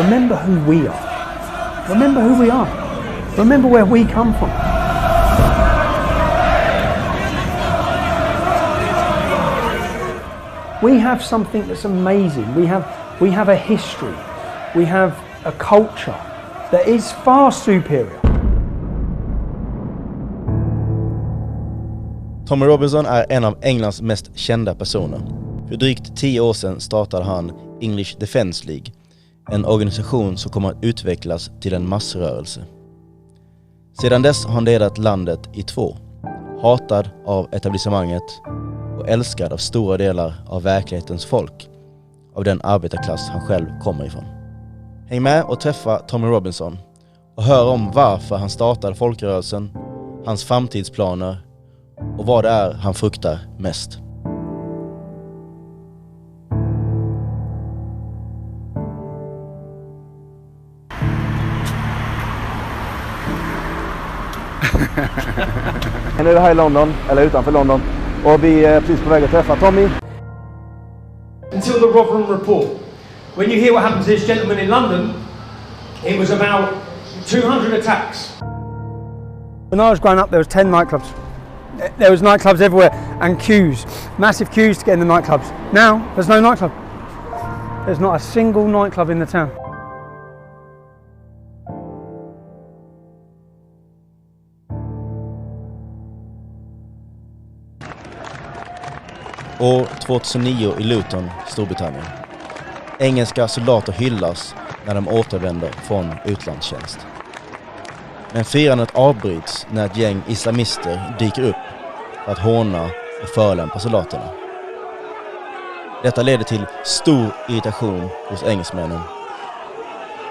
Remember who we are. Remember who we are. Remember where we come from. We have something that's amazing. We have a history. We have a culture that is far superior. Tommy Robinson är en av Englands mest kända personer. För drygt 10 år sedan startade han English Defence League, en organisation som kommer att utvecklas till en massrörelse. Sedan dess har han ledat landet i 2, hatad av etablissemanget och älskad av stora delar av verklighetens folk, av den arbetarklass han själv kommer ifrån. Häng med och träffa Tommy Robinson och hör om varför han startade folkrörelsen, hans framtidsplaner och vad det är han fruktar mest. Nu är vi här i London, eller utanför London, och vi är precis på väg att träffa Tommy. Until the Rotherham report. When you hear what happened to this gentleman in London, it was about 200 attacks. When I was growing up, there was 10 nightclubs. There was nightclubs everywhere and queues, massive queues to get in the nightclubs. Now, there's no nightclub. There's not a single nightclub in the town. År 2009 i Luton, Storbritannien. Engelska soldater hyllas när de återvänder från utlandstjänst. Men firandet avbryts när ett gäng islamister dyker upp för att håna och förolämpa soldaterna. Detta leder till stor irritation hos engelsmännen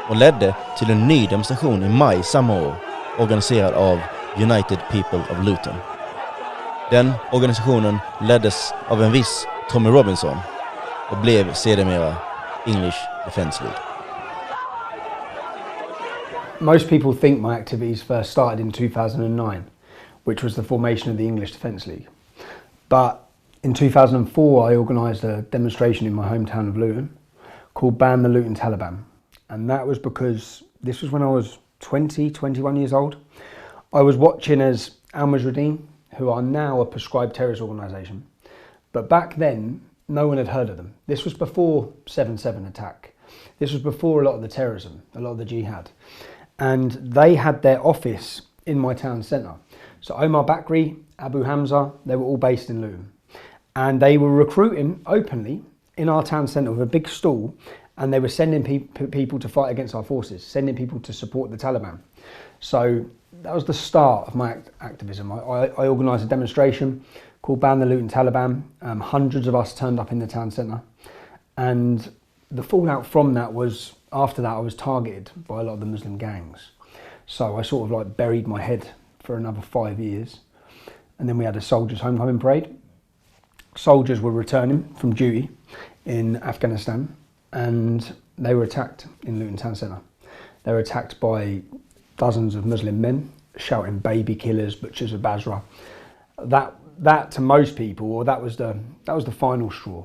och ledde till en ny demonstration i maj samma år, organiserad av United People of Luton. Den organisationen leddes av en viss Tommy Robinson och blev sedermera English Defence League. Most people think my activities first started in 2009, which was the formation of the English Defence League. But in 2004 I organised a demonstration in my hometown of Luton called Ban the Luton Taliban. And that was because this was when I was 21 years old. I was watching as Al-Mujahideen, who are now a proscribed terrorist organisation. But back then, no one had heard of them. This was before 7/7 attack. This was before a lot of the terrorism, a lot of the jihad. And they had their office in my town centre. So Omar Bakri, Abu Hamza, they were all based in Luton. And they were recruiting openly in our town centre with a big stall, and they were sending people to fight against our forces, sending people to support the Taliban. So that was the start of my activism. I organised a demonstration called Ban the Luton Taliban. Hundreds of us turned up in the town centre. And the fallout from that was, after that I was targeted by a lot of the Muslim gangs. So I sort of like buried my head for another 5 years. And then we had a soldiers' homecoming parade. Soldiers were returning from duty in Afghanistan and they were attacked in Luton town centre. They were attacked by dozens of Muslim men shouting "baby killers, butchers of Basra." That to most people, or that was the final straw.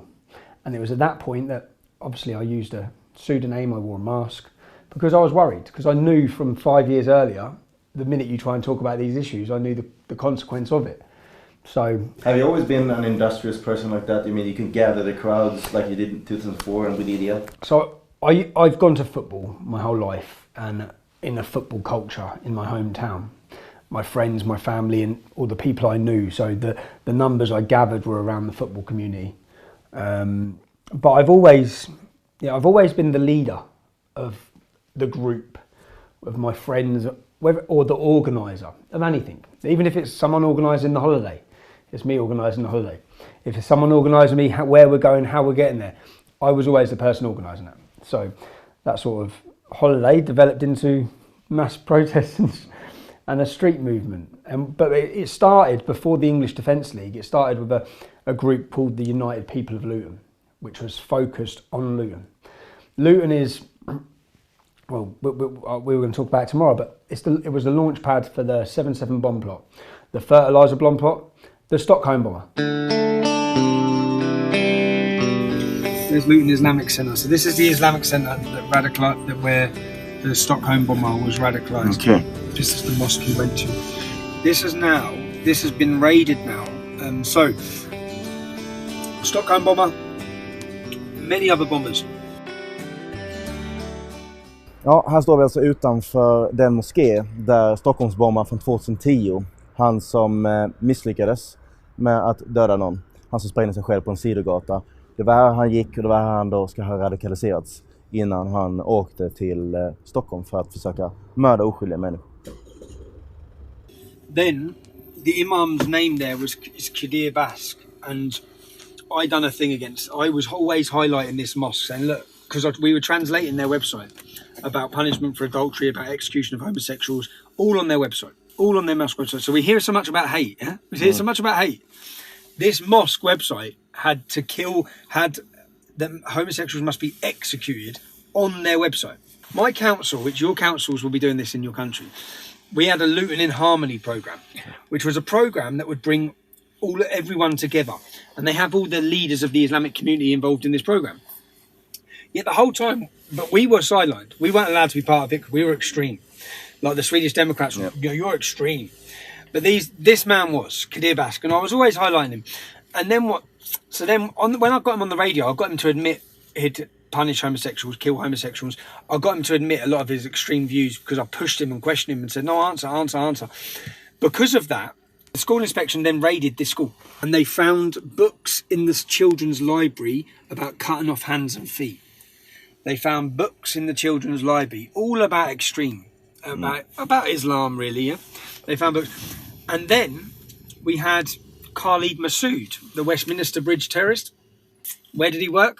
And it was at that point that obviously I used a pseudonym, I wore a mask, because I was worried, because I knew from 5 years earlier, the minute you try and talk about these issues, I knew the consequence of it. So, have you always been an industrious person like that? I mean, you can gather the crowds like you did in 2004 and with Idia? So I've gone to football my whole life, and in a football culture in my hometown. My friends, my family, and all the people I knew. So the numbers I gathered were around the football community. But I've always been the leader of the group, of my friends, or the organiser of anything. Even if it's someone organising the holiday, it's me organising the holiday. If it's someone organising me where we're going, how we're getting there, I was always the person organising that. So that sort of holiday developed into mass protests and a street movement. But it started before the English Defence League. It started with a group called the United People of Luton, which was focused on Luton. Luton is, well, we were going to talk about it tomorrow, but it was the launch pad for the 7/7 bomb plot, the fertiliser bomb plot, the Stockholm bomber. There's Luton Islamic Centre. So this is the Islamic Centre where the Stockholm bomber was radicalised. Okay. This is the mosque he went to. This has been raided now. So Stockholm bomber, many other bombers. Ja, här står vi alltså utanför den moské där Stockholmsbombaren från 2010, han som misslyckades med att döda någon, han som sprängde sig själv på en sidogata. Det var här han gick och det var här han då ska ha radikaliserats innan han åkte till Stockholm för att försöka mörda oskyldiga människor. Then the imam's name there is Kadir Bask, and I done a thing I was always highlighting this mosque saying, look, because we were translating their website about punishment for adultery, about execution of homosexuals, all on their website, all on their mosque website. So we hear so much about hate, yeah? We hear so much about hate. This mosque website had the homosexuals must be executed on their website. My council, which your councils will be doing this in your country, we had a Luton in Harmony program, which was a program that would bring everyone together. And they have all the leaders of the Islamic community involved in this program. Yet the whole time, but we were sidelined. We weren't allowed to be part of it because we were extreme. Like the Swedish Democrats, you're extreme. But this man was, Kadir Bask, and I was always highlighting him. And then what? So then when I got him on the radio, I got him to admit he'd punish homosexuals, kill homosexuals. I got him to admit a lot of his extreme views because I pushed him and questioned him and said, no, answer. Because of that, the school inspection then raided this school and they found books in the children's library about cutting off hands and feet. They found books in the children's library all about extreme, about Islam really, yeah? They found books. And then we had Khalid Massoud, the Westminster Bridge terrorist. Where did he work?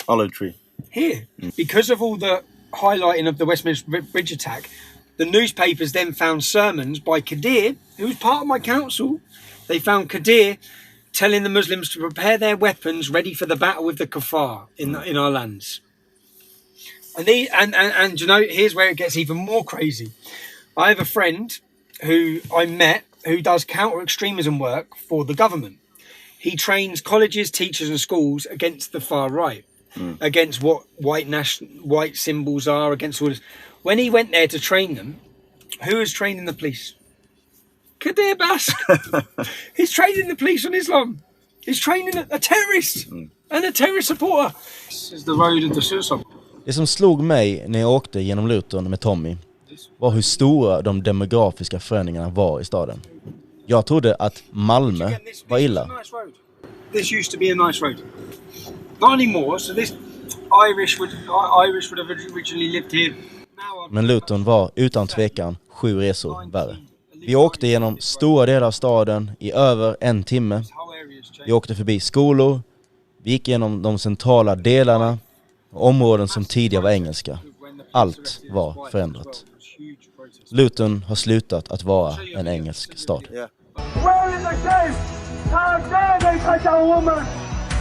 Olive Tree. Here. Because of all the highlighting of the Westminster Bridge attack, the newspapers then found sermons by Kadir, who was part of my council. They found Kadir telling the Muslims to prepare their weapons ready for the battle with the kuffar in our lands. And you know, here's where it gets even more crazy. I have a friend who I met who does counter-extremism work for the government. He trains colleges, teachers and schools against the far right, against what white symbols are, against all this. When he went there to train them, who was training the police? Kadir Bask. He's training the police on Islam. He's training a terrorist and a terrorist supporter. This is the road of the suicide. Det som slog mig när jag åkte genom Luton med Tommy var hur stora de demografiska förändringarna var i staden. Jag trodde att Malmö var illa. This used to be a nice road. Not anymore, so this Irish would have originally lived here. Men Luton var utan tvekan 7 resor värre. Vi åkte genom stora delar av staden i över 1 timme. Vi åkte förbi skolor. Vi gick genom de centrala delarna. Områden som tidigare var engelska. Allt var förändrat. Luton har slutat att vara en engelsk stad.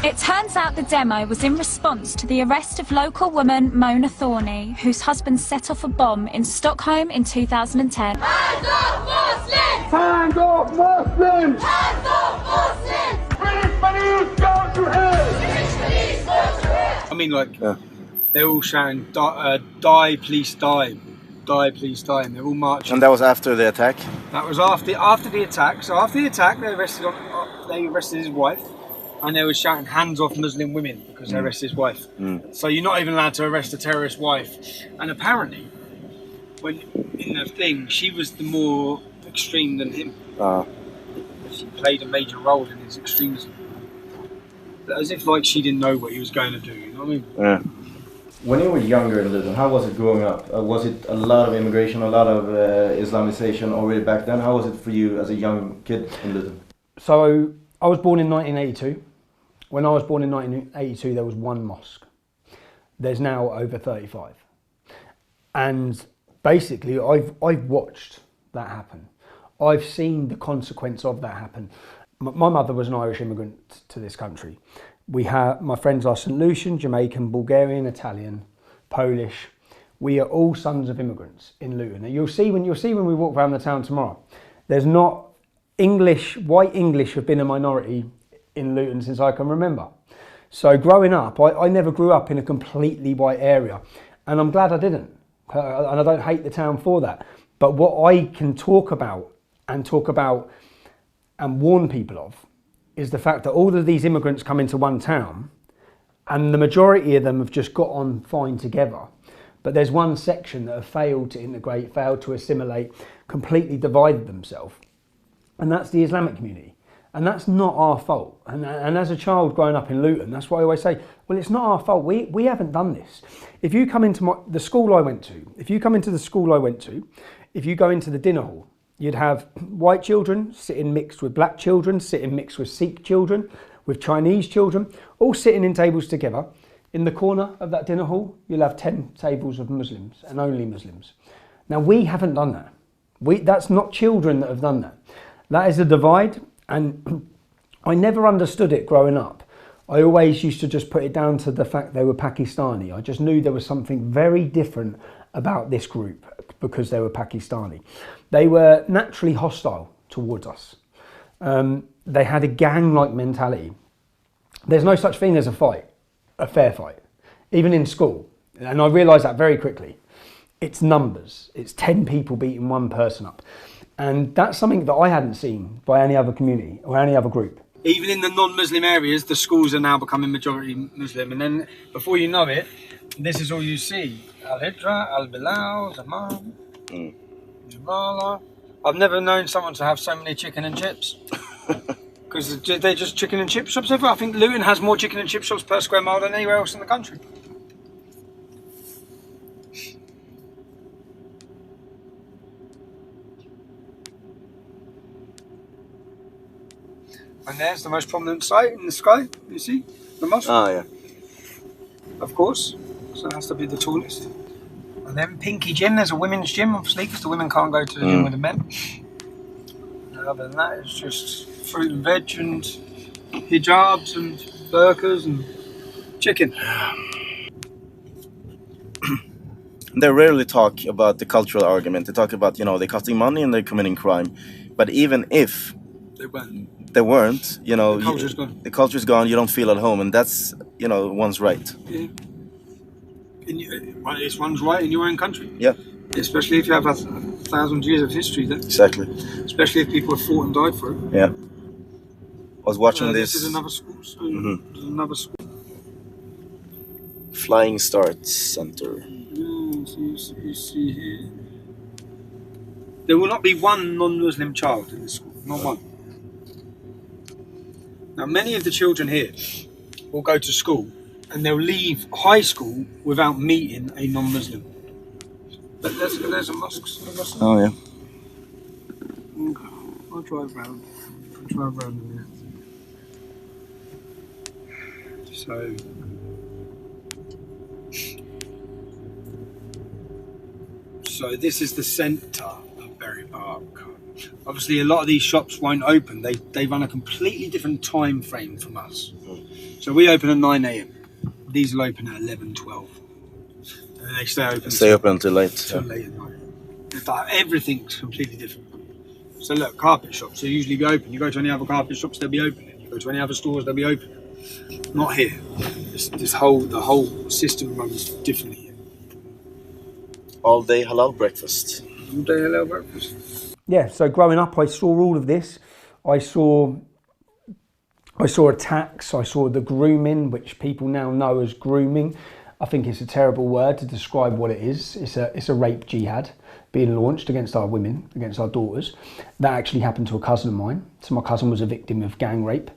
It turns out the demo was in response to the arrest of local woman Mona Thorney, whose husband set off a bomb in Stockholm in 2010. Hands off Muslims! Hands off Muslims! Hands off Muslims! British police go to hell! British police go to hell! I mean, like, they're all shouting, die, please die. Die, please die. And they're all marching. And that was after the attack? That was after the attack. So after the attack, they arrested his wife. And they were shouting, hands off Muslim women, because they arrested his wife. So you're not even allowed to arrest a terrorist wife. And apparently, when in the thing, she was the more extreme than him. She played a major role in his extremism. As if like she didn't know what he was going to do, you know what I mean? Yeah. When you were younger in Luton, how was it growing up? Was it a lot of immigration, a lot of Islamization already back then? How was it for you as a young kid in Luton? So I was born in 1982. When I was born in 1982, there was 1 mosque. There's now over 35. And basically, I've watched that happen. I've seen the consequence of that happen. My mother was an Irish immigrant to this country. My friends are St. Lucian, Jamaican, Bulgarian, Italian, Polish. We are all sons of immigrants in Luton. And you'll see when we walk around the town tomorrow, there's not white English have been a minority in Luton since I can remember. So growing up, I never grew up in a completely white area, and I'm glad I didn't, and I don't hate the town for that. But what I can talk about and warn people of is the fact that all of these immigrants come into one town, and the majority of them have just got on fine together. But there's one section that have failed to integrate, failed to assimilate, completely divided themselves, and that's the Islamic community. And that's not our fault. And as a child growing up in Luton, that's why I always say, well, it's not our fault. We haven't done this. If you come into the school I went to, if you go into the dinner hall, you'd have white children sitting mixed with black children, sitting mixed with Sikh children, with Chinese children, all sitting in tables together. In the corner of that dinner hall, you'll have 10 tables of Muslims and only Muslims. Now, we haven't done that. That's not children that have done that. That is a divide. And I never understood it growing up. I always used to just put it down to the fact they were Pakistani. I just knew there was something very different about this group because they were Pakistani. They were naturally hostile towards us. They had a gang-like mentality. There's no such thing as a fair fight, even in school. And I realised that very quickly. It's numbers. It's 10 people beating one person up. And that's something that I hadn't seen by any other community or any other group. Even in the non-Muslim areas, the schools are now becoming majority Muslim. And then before you know it, this is all you see. Al-Hijra, Al-Bilal, Zaman, Jamala. I've never known someone to have so many chicken and chips. Because they're just chicken and chip shops everywhere. I think Luton has more chicken and chip shops per square mile than anywhere else in the country. And there's the most prominent site in the sky, you see? The mosque. Oh, yeah. Of course. So it has to be the tallest. And then Pinky Gym, there's a women's gym, obviously, because the women can't go to the gym with the men. And other than that, it's just fruit and veg and hijabs and burqas and chicken. They rarely talk about the cultural argument. They talk about, they're costing money and they're committing crime. But even if they weren't, the culture's gone, you don't feel at home, and that's, one's right. Yeah. It's one's right in your own country. Yeah. Especially if you have 1,000 years of history there. Exactly. Especially if people have fought and died for it. Yeah. I was watching this. This is another school. So there's another school. Flying Start Center. Yeah, so you see here. There will not be one non-Muslim child in this school. Not one. Now, many of the children here will go to school and they'll leave high school without meeting a non-Muslim. But there's a mosque. Oh, yeah. I'll drive round. Here. So this is the centre of Berry Park. Obviously, a lot of these shops won't open. They run a completely different time frame from us. So we open at 9 a.m. These will open at 11, 12. And they stay open. Until late. Till late at night. Everything's completely different. So look, carpet shops will usually be open. You go to any other carpet shops, they'll be open. You go to any other stores, they'll be open. Not here. The whole system runs differently here. All day halal breakfast. All day halal breakfast. Yeah, so growing up, I saw all of this. I saw attacks. I saw the grooming, which people now know as grooming. I think it's a terrible word to describe what it is. It's a rape jihad being launched against our women, against our daughters. That actually happened to a cousin of mine. So my cousin was a victim of gang rape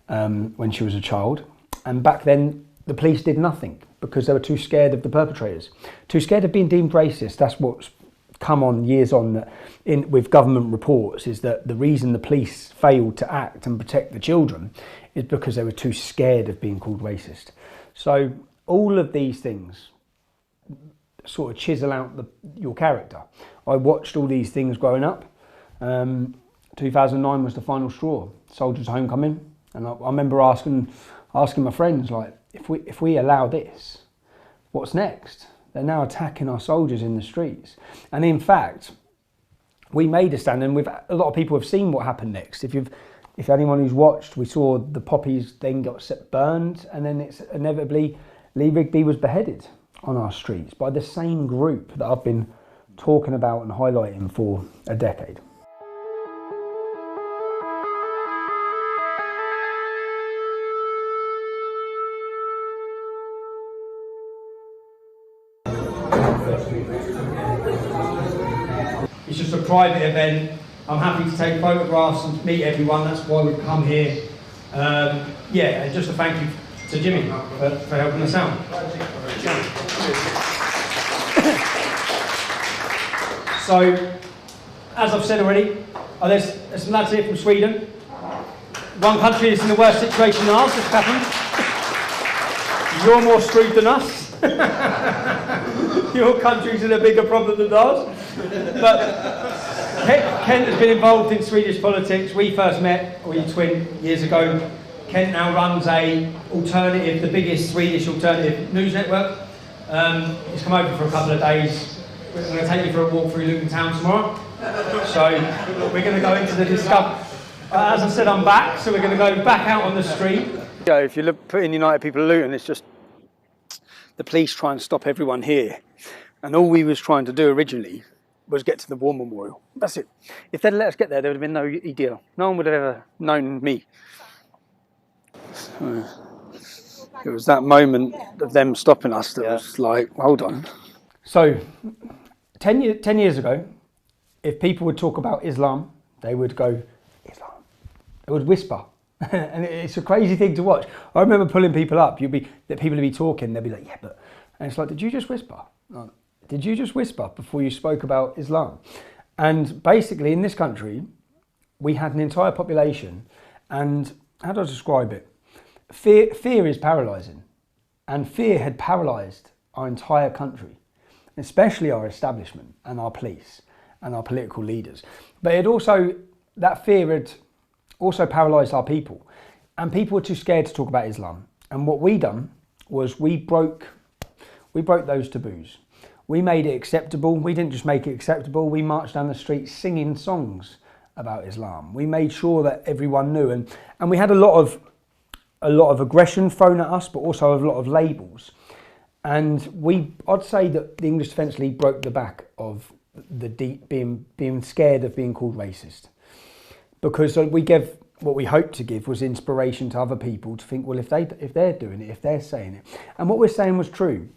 when she was a child. And back then, the police did nothing because they were too scared of the perpetrators, too scared of being deemed racist. That's what's come on years on with government reports, is that the reason the police failed to act and protect the children is because they were too scared of being called racist. So all of these things sort of chisel out your character. I watched all these things growing up. 2009 was the final straw, Soldiers' Homecoming, and I remember asking my friends, like, if we allow this, what's next? They're now attacking our soldiers in the streets. And in fact, we made a stand, and a lot of people have seen what happened next. If you've if anyone who's watched, we saw the poppies then got burned, and then it's inevitably Lee Rigby was beheaded on our streets by the same group that I've been talking about and highlighting for a decade. It's just a private event. I'm happy to take photographs and meet everyone. That's why we've come here. Yeah, and just a thank you to Jimmy for helping us out. So, as I've said already, there's some lads here from Sweden. One country is in the worst situation than ours, it's happened. You're more screwed than us. Your country's in a bigger problem than ours. But Kent has been involved in Swedish politics. We first met, we twin, years ago. Kent now runs the biggest Swedish alternative news network. He's come over for a couple of days. We're going to take you for a walk through Luton town tomorrow. So we're going to go into the discovery. As I said, I'm back, so we're going to go back out on the street. If you put in United People of Luton, it's just the police try and stop everyone here. And all we was trying to do originally was get to the War Memorial. That's it. If they'd let us get there, there would have been no deal. No one would have ever known me. So it was that moment of them stopping us that was like, hold on. So 10 years ago, if people would talk about Islam, they would go, Islam. They would whisper. And it's a crazy thing to watch. I remember pulling people up. People would be talking. They'd be like, yeah, but... And it's like, did you just whisper? Like, did you just whisper before you spoke about Islam? And basically, in this country, we had an entire population. And how do I describe it? Fear is paralysing. And fear had paralysed our entire country, especially our establishment and our police and our political leaders. But that fear had also paralysed our people, and people were too scared to talk about Islam. And what we done was we broke those taboos. We made it acceptable. We didn't just make it acceptable, we marched down the street singing songs about Islam. We made sure that everyone knew, and we had a lot of aggression thrown at us, but also a lot of labels. And I'd say that the English Defence League broke the back of being scared of being called racist. Because what we hoped to give was inspiration to other people to think, well, if they're doing it, if they're saying it. And what we're saying was true.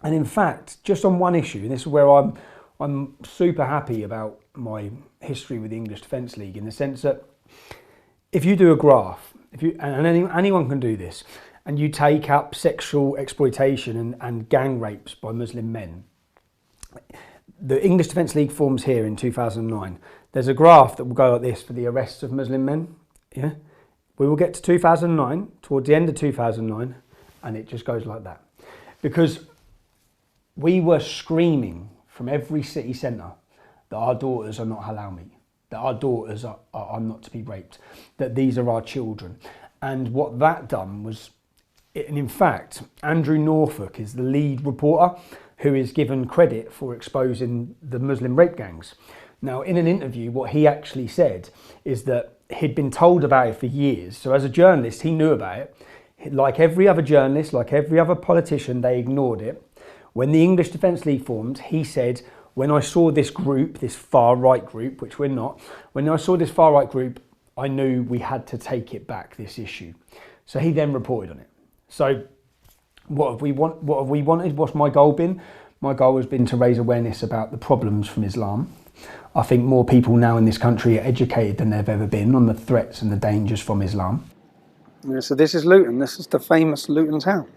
And in fact, just on one issue, and this is where I'm super happy about my history with the English Defence League, in the sense that if you do a graph, and anyone can do this, and you take up sexual exploitation and gang rapes by Muslim men, the English Defence League forms here in 2009. There's a graph that will go like this for the arrests of Muslim men. Yeah, we will get to 2009, towards the end of 2009, and it just goes like that. Because we were screaming from every city centre that our daughters are not halal meat, that our daughters are not to be raped, that these are our children. And what that done was, and in fact, Andrew Norfolk is the lead reporter who is given credit for exposing the Muslim rape gangs. Now, in an interview, what he actually said is that he'd been told about it for years. So as a journalist, he knew about it. Like every other journalist, like every other politician, they ignored it. When the English Defence League formed, he said, when I saw this group, this far-right group, which we're not, when I saw this far-right group, I knew we had to take it back, this issue. So he then reported on it. So what have we wanted? What's my goal been? My goal has been to raise awareness about the problems from Islam. I think more people now in this country are educated than they've ever been on the threats and the dangers from Islam. Yeah, so this is Luton. This is the famous Luton town.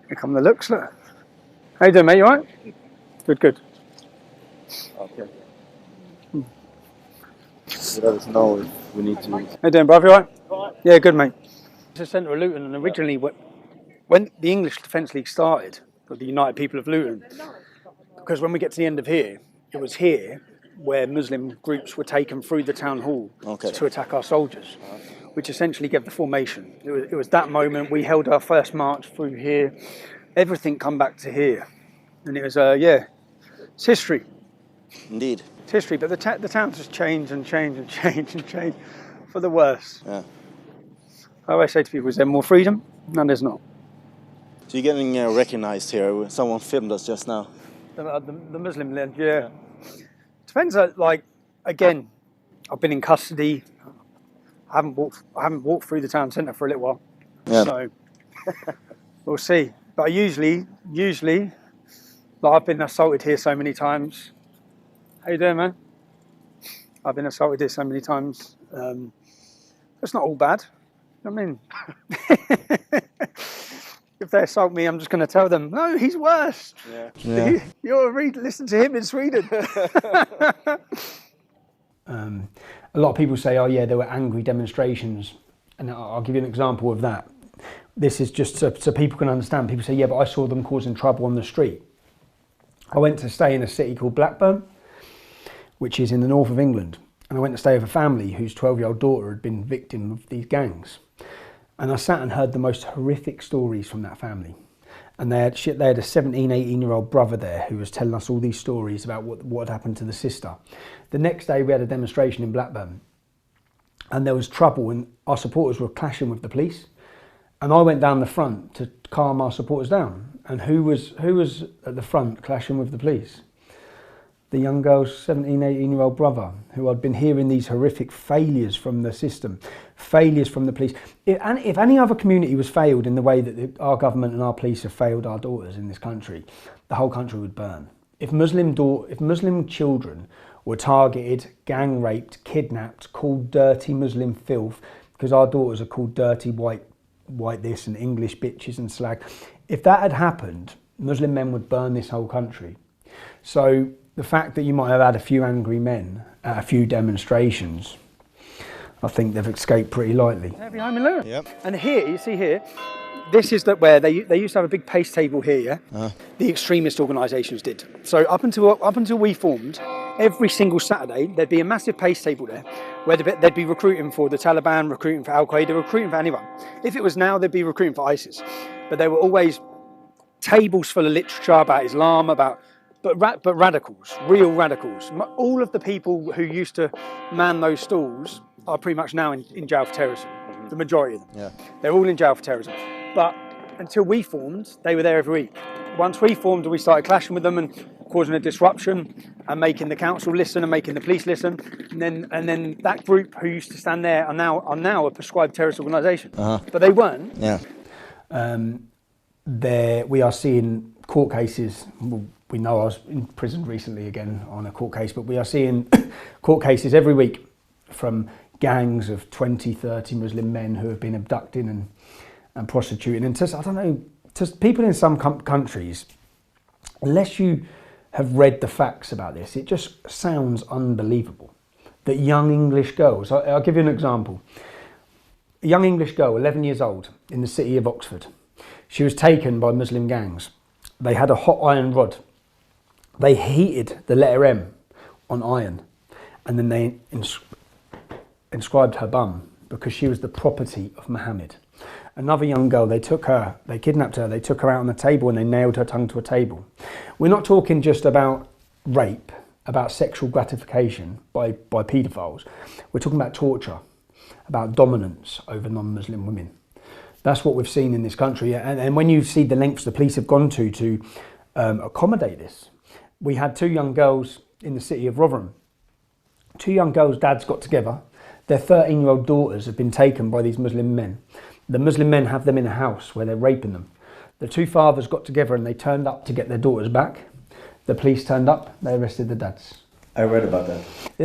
Here come the looks, look. How you doing, mate? You all right? Good. Okay. Let us know if we need to... How you doing, bruv? You all right? Yeah, good, mate. It's the centre of Luton, and originally when the English Defence League started, or the United People of Luton, because when we get to the end of here, it was here where Muslim groups were taken through the town hall to attack our soldiers, which essentially gave the formation. It was that moment we held our first march through here. Everything come back to here, and it was it's history. Indeed. It's history, but the town's just changed and changed and changed and changed for the worse. Yeah. I always say to people, is there more freedom? No, there's not. So you're getting recognized here. Someone filmed us just now. The Muslim led, yeah. Depends, like, again, I've been in custody. I haven't walked through the town centre for a little while. Yeah. So we'll see. But usually, like, I've been assaulted here so many times. How you doing, man? I've been assaulted here so many times. It's not all bad. I mean, if they assault me, I'm just going to tell them, no, he's worse. Yeah. Listen to him in Sweden. A lot of people say, oh yeah, there were angry demonstrations. And I'll give you an example of that. This is just so people can understand. People say, yeah, but I saw them causing trouble on the street. I went to stay in a city called Blackburn, which is in the north of England. And I went to stay with a family whose 12-year-old daughter had been victim of these gangs. And I sat and heard the most horrific stories from that family. And they had a 17, 18-year-old brother there who was telling us all these stories about what had happened to the sister. The next day we had a demonstration in Blackburn. And there was trouble and our supporters were clashing with the police. And I went down the front to calm our supporters down. And who was at the front clashing with the police? The young girl's 17, 18-year-old brother, who had been hearing these horrific failures from the system, failures from the police. If any other community was failed in the way that our government and our police have failed our daughters in this country, the whole country would burn. If Muslim children were targeted, gang raped, kidnapped, called dirty Muslim filth, because our daughters are called dirty white this and English bitches and slag. If that had happened, Muslim men would burn this whole country. So the fact that you might have had a few angry men at a few demonstrations, I think they've escaped pretty lightly. They're behind me, look. Yep. And here, you see here, this is where they used to have a big pace table here, yeah? The extremist organisations did. So up until we formed, every single Saturday, there'd be a massive pace table there, where they'd be recruiting for the Taliban, recruiting for Al-Qaeda, recruiting for anyone. If it was now, they'd be recruiting for ISIS. But there were always tables full of literature about Islam, but radicals, real radicals. All of the people who used to man those stalls are pretty much now in jail for terrorism. The majority of them. Yeah. They're all in jail for terrorism. But until we formed, they were there every week. Once we formed, we started clashing with them and causing a disruption and making the council listen and making the police listen. And then that group who used to stand there are now a prescribed terrorist organisation. But they weren't. Yeah. We are seeing court cases. Well, we know I was in prison recently again on a court case, but we are seeing court cases every week from gangs of 20, 30 Muslim men who have been abducting and prostituting. And I don't know, to people in some countries, unless you have read the facts about this, it just sounds unbelievable that young English girls, I'll give you an example. A young English girl, 11 years old, in the city of Oxford. She was taken by Muslim gangs. They had a hot iron rod. They heated the letter M on iron, and then they inscribed her bum because she was the property of Muhammad. Another young girl, they kidnapped her, they took her out on the table and they nailed her tongue to a table. We're not talking just about rape, about sexual gratification by paedophiles. We're talking about torture, about dominance over non-Muslim women. That's what we've seen in this country. And when you see the lengths the police have gone to accommodate this. We had two young girls in the city of Rotherham. Two young girls' dads got together. Their 13-year-old daughters have been taken by these Muslim men. The Muslim men have them in a house where they're raping them. The two fathers got together and they turned up to get their daughters back. The police turned up, they arrested the dads. I read about that.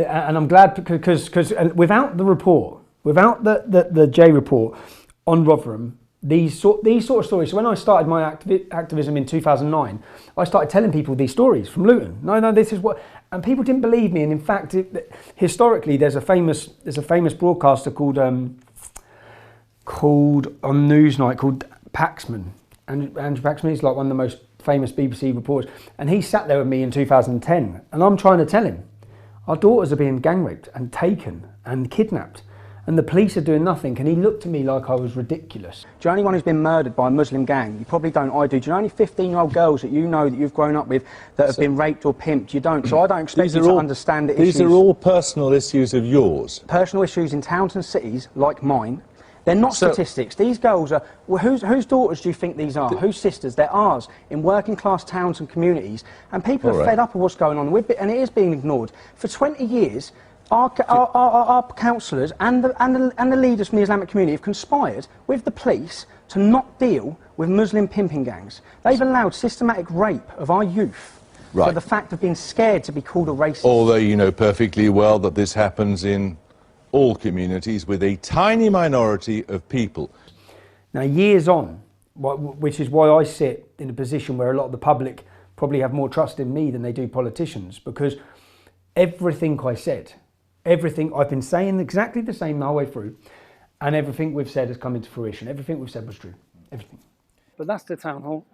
And I'm glad because without the report, without the J report on Rotherham, these sort of stories. So when I started my activism in 2009, I started telling people these stories from Luton. No, this is what, and people didn't believe me. And in fact, historically, there's a famous broadcaster called on Newsnight called Paxman. And Andrew Paxman is like one of the most famous BBC reporters. And he sat there with me in 2010, and I'm trying to tell him, our daughters are being gang raped and taken and kidnapped. and the police are doing nothing, and he looked at me like I was ridiculous. Do you know anyone who's been murdered by a Muslim gang? You probably don't, I do. Do you know any 15-year-old girls that you know that you've grown up with that have been raped or pimped? You don't, so I don't expect you to understand the issues. These are all personal issues of yours. Personal issues in towns and cities like mine. They're not statistics. These girls are... Well, whose daughters do you think these are? Whose sisters? They're ours, in working-class towns and communities. And people are fed up of what's going on, and it is being ignored. For 20 years, our councillors and the leaders from the Islamic community have conspired with the police to not deal with Muslim pimping gangs. They've allowed systematic rape of our youth for the fact of being scared to be called a racist. Although you know perfectly well that this happens in all communities with a tiny minority of people. Now, years on, which is why I sit in a position where a lot of the public probably have more trust in me than they do politicians, because everything I said, everything I've been saying exactly the same the whole way through, and everything we've said has come into fruition. Everything we've said was true. Everything. But that's the town hall.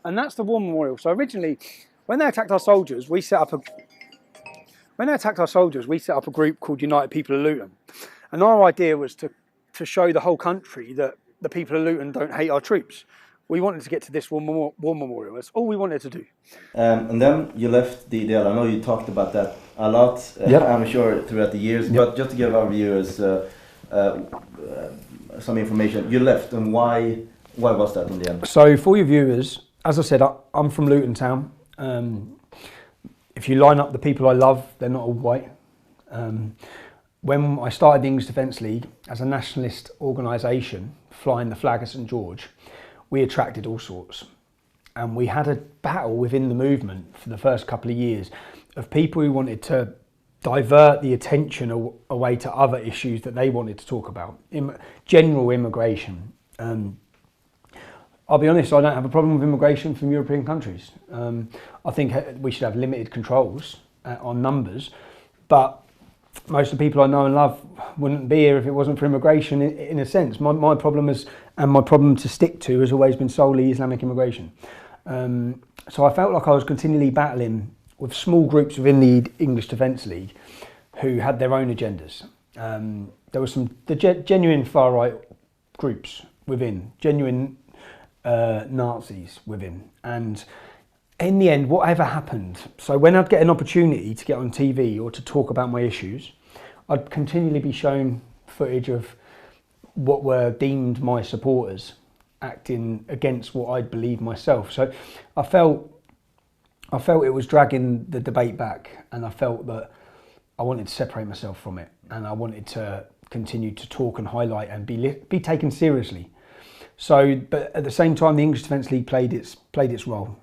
And that's the war memorial. So originally, when they attacked our soldiers, we set up a group called United People of Luton. And our idea was to show the whole country that the people of Luton don't hate our troops. We wanted to get to this war memorial. That's all we wanted to do. And then you left the DL. I know you talked about that a lot, I'm sure, throughout the years. But just to give our viewers some information, you left, and why was that in the end? So for your viewers, as I said, I'm from Luton Town. If you line up the people I love, they're not all white. When I started the English Defence League as a nationalist organisation, flying the flag of St George, we attracted all sorts. And we had a battle within the movement for the first couple of years of people who wanted to divert the attention away to other issues that they wanted to talk about. General immigration. I'll be honest, I don't have a problem with immigration from European countries. I think we should have limited controls on numbers, but most of the people I know and love wouldn't be here if it wasn't for immigration, in a sense. My problem is, and my problem to stick to, has always been solely Islamic immigration. So I felt like I was continually battling with small groups within the English Defence League who had their own agendas. There were some genuine far-right groups within, genuine Nazis within, and in the end, whatever happened, so when I'd get an opportunity to get on TV or to talk about my issues, I'd continually be shown footage of what were deemed my supporters acting against what I'd believed myself. So I felt it was dragging the debate back, and I felt that I wanted to separate myself from it, and I wanted to continue to talk and highlight and be taken seriously. So, but at the same time, the English Defence League played its role.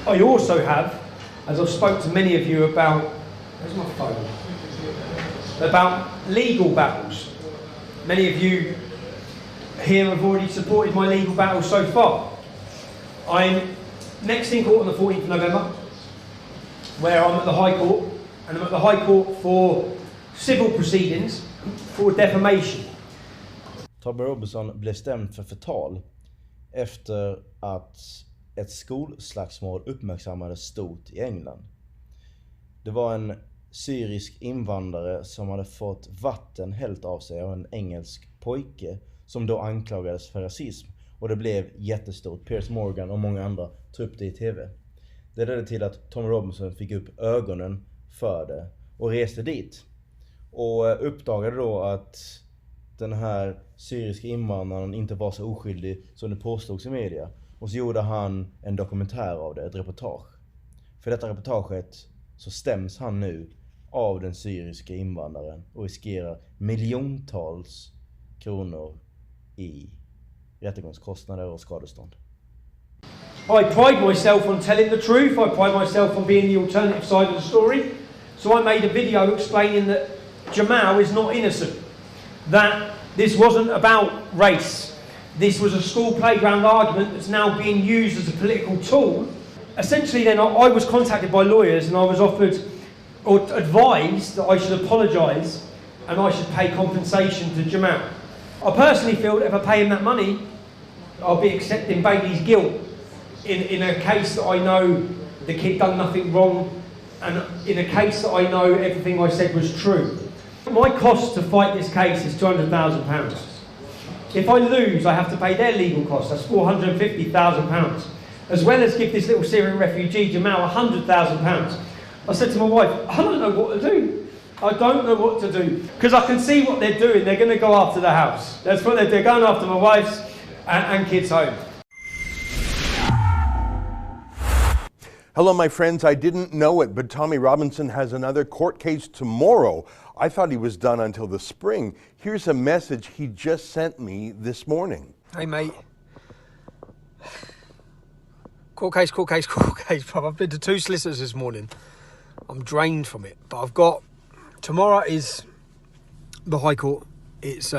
I also have, as I've spoke to many of you about, where's my phone? About legal battles. Many of you here have already supported my legal battles so far. I'm next in court on the 14th of November, where I'm at the High Court, and I'm at the High Court for civil proceedings for defamation. Tobbe Robinson blev stämd för förtal efter att ett skolslagsmål uppmärksammades stort i England. Det var en syrisk invandrare som hade fått vatten hällt av sig av en engelsk pojke som då anklagades för rasism, och det blev jättestort. Piers Morgan och många andra tog upp det i TV. Det ledde till att Tom Robinson fick upp ögonen för det och reste dit och uppdagade då att den här syriska invandraren inte var så oskyldig som det påstods i media. Och så gjorde han en dokumentär av det, ett reportage. För detta reportaget så stäms han nu av den syriska invandraren och riskerar miljontals kronor i rättegångskostnader och skadestånd. I pride myself on telling the truth. I pride myself on being the alternative side of the story. So I made a video explaining that Jamal is not innocent. That this wasn't about race. This was a school playground argument that's now being used as a political tool essentially then I was contacted by lawyers and I was offered or advised that I should apologise and I should pay compensation to Jamal. I personally feel that if I pay him that money, I'll be accepting Bailey's guilt in a case that I know the kid done nothing wrong, and in a case that I know everything I said was true. My cost to fight this case is £200,000. If I lose, I have to pay their legal costs, that's £450,000, as well as give this little Syrian refugee, Jamal, £100,000. I said to my wife, I don't know what to do. I don't know what to do. Because I can see what they're doing. They're going to go after the house. That's what they're going after my wife's and kids' home. Hello, my friends. I didn't know it, but Tommy Robinson has another court case tomorrow. I thought he was done until the spring. Here's a message he just sent me this morning. Hey, mate. Court case, bruv. I've been to 2 solicitors this morning. I'm drained from it, but I've got... Tomorrow is the High Court. It's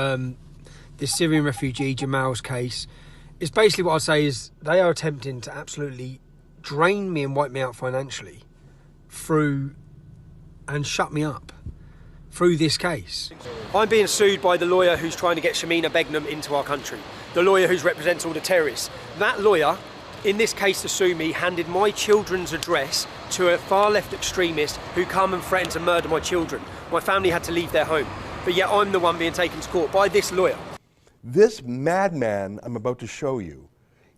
this Syrian refugee, Jamal's case. It's basically what I say is they are attempting to absolutely drain me and wipe me out financially through and shut me up through this case. I'm being sued by the lawyer who's trying to get Shamina Begum into our country, the lawyer who represents all the terrorists. That lawyer, in this case to sue me, handed my children's address to a far left extremist who come and threatened to murder my children. My family had to leave their home, but yet I'm the one being taken to court by this lawyer. This madman I'm about to show you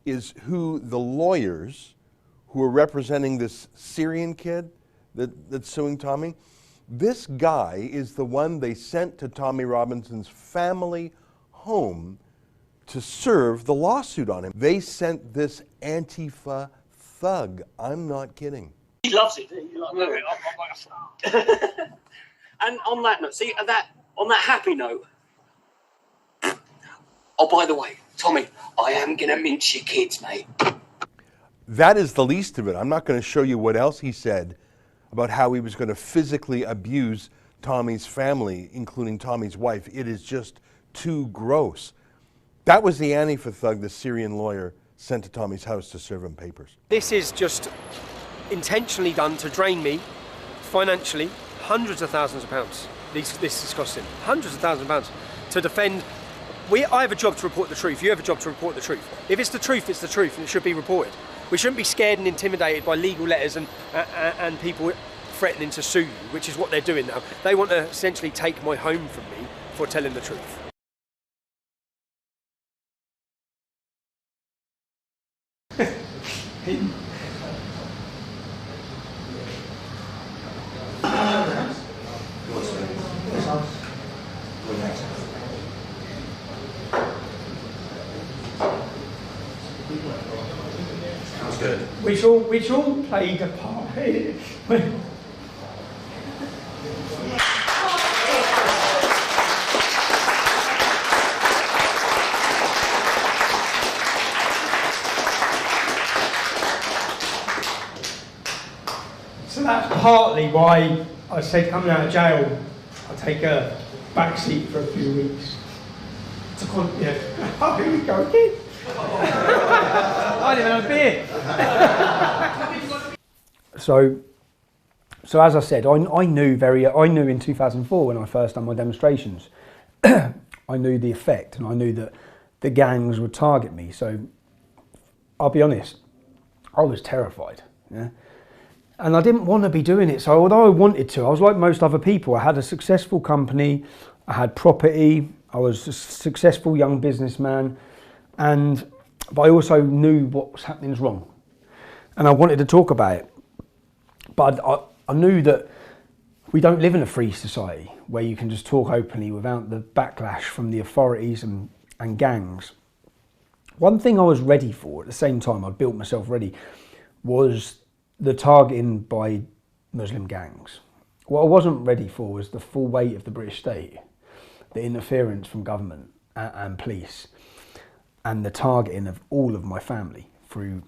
is who the lawyers who are representing this Syrian kid that's suing Tommy. This guy is the one they sent to Tommy Robinson's family home to serve the lawsuit on him. They sent this Antifa thug. I'm not kidding. He loves it. He loves it. And on that note, see, on that happy note. Oh, by the way, Tommy, I am going to mince your kids, mate. That is the least of it. I'm not going to show you what else he said about how he was going to physically abuse Tommy's family, including Tommy's wife. It is just too gross. That was the Antifa thug the Syrian lawyer sent to Tommy's house to serve him papers. This is just intentionally done to drain me financially, hundreds of thousands of pounds. This is costing hundreds of thousands of pounds to defend. I have a job to report the truth. You have a job to report the truth. If it's the truth, it's the truth, and it should be reported. We shouldn't be scared and intimidated by legal letters and people threatening to sue you, which is what they're doing now. They want to essentially take my home from me for telling the truth. Good. Which all played a part. So that's partly why I said coming out of jail, I'll take a back seat for a few weeks. Oh, here we go again. I didn't have a beer. So as I said, I knew in 2004 when I first done my demonstrations, I knew the effect, and I knew that the gangs would target me. So I'll be honest, I was terrified. Yeah? And I didn't want to be doing it. So although I wanted to, I was like most other people. I had a successful company, I had property, I was a successful young businessman, but I also knew what was happening was wrong. And I wanted to talk about it. But I knew that we don't live in a free society where you can just talk openly without the backlash from the authorities and gangs. One thing I was ready for, at the same time I built myself ready, was the targeting by Muslim gangs. What I wasn't ready for was the full weight of the British state, the interference from government and police, and the targeting of all of my family through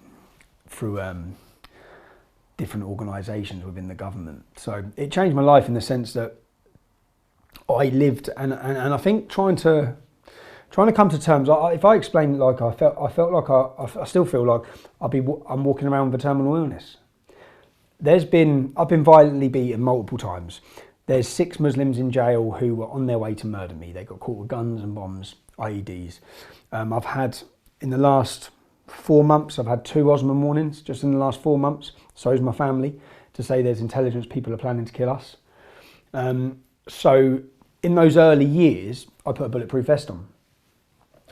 different organisations within the government. So it changed my life in the sense that I lived, and I think trying to trying to come to terms. If I explain it like I felt like I still feel like I'm walking around with a terminal illness. I've been violently beaten multiple times. There's 6 Muslims in jail who were on their way to murder me. They got caught with guns and bombs, IEDs. I've had, in the last 4 months, I've had 2 Osman warnings, just in the last 4 months. So is my family, to say there's intelligence people are planning to kill us. So in those early years, I put a bulletproof vest on.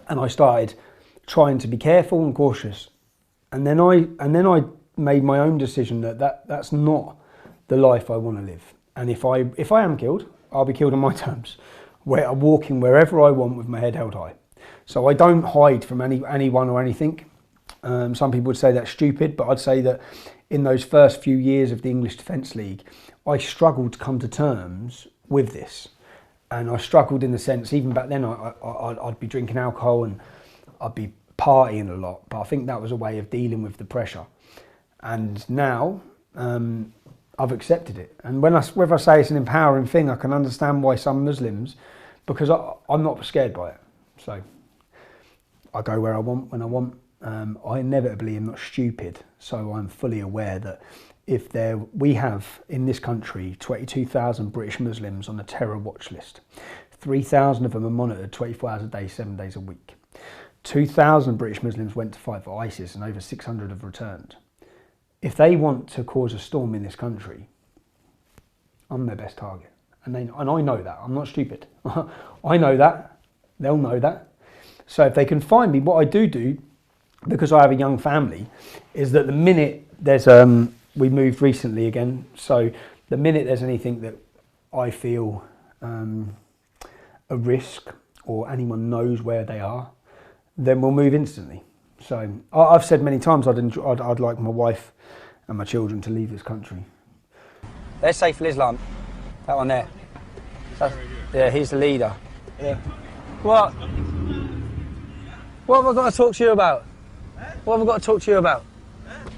And I started trying to be careful and cautious. And then I made my own decision that's not the life I want to live. And if I am killed, I'll be killed on my terms, where I'm walking wherever I want with my head held high. So I don't hide from anyone or anything. Some people would say that's stupid, but I'd say that in those first few years of the English Defence League, I struggled to come to terms with this. And I struggled in the sense, even back then, I'd be drinking alcohol and I'd be partying a lot, but I think that was a way of dealing with the pressure. And now, I've accepted it. And whether I say it's an empowering thing, I can understand why some Muslims, because I'm not scared by it. So I go where I want, when I want. I inevitably am not stupid, so I'm fully aware that we have in this country 22,000 British Muslims on the terror watch list. 3,000 of them are monitored 24 hours a day, 7 days a week. 2,000 British Muslims went to fight for ISIS and over 600 have returned. If they want to cause a storm in this country, I'm their best target. And I know that. I'm not stupid. I know that. They'll know that. So if they can find me, what I do, because I have a young family, is that the minute there's, we moved recently again, so the minute there's anything that I feel a risk or anyone knows where they are, then we'll move instantly. So I've said many times I'd like my wife and my children to leave this country. There's Saif al-Islam, that one there. Yeah, he's the leader. Yeah. What? What have I got to talk to you about? What have I got to talk to you about?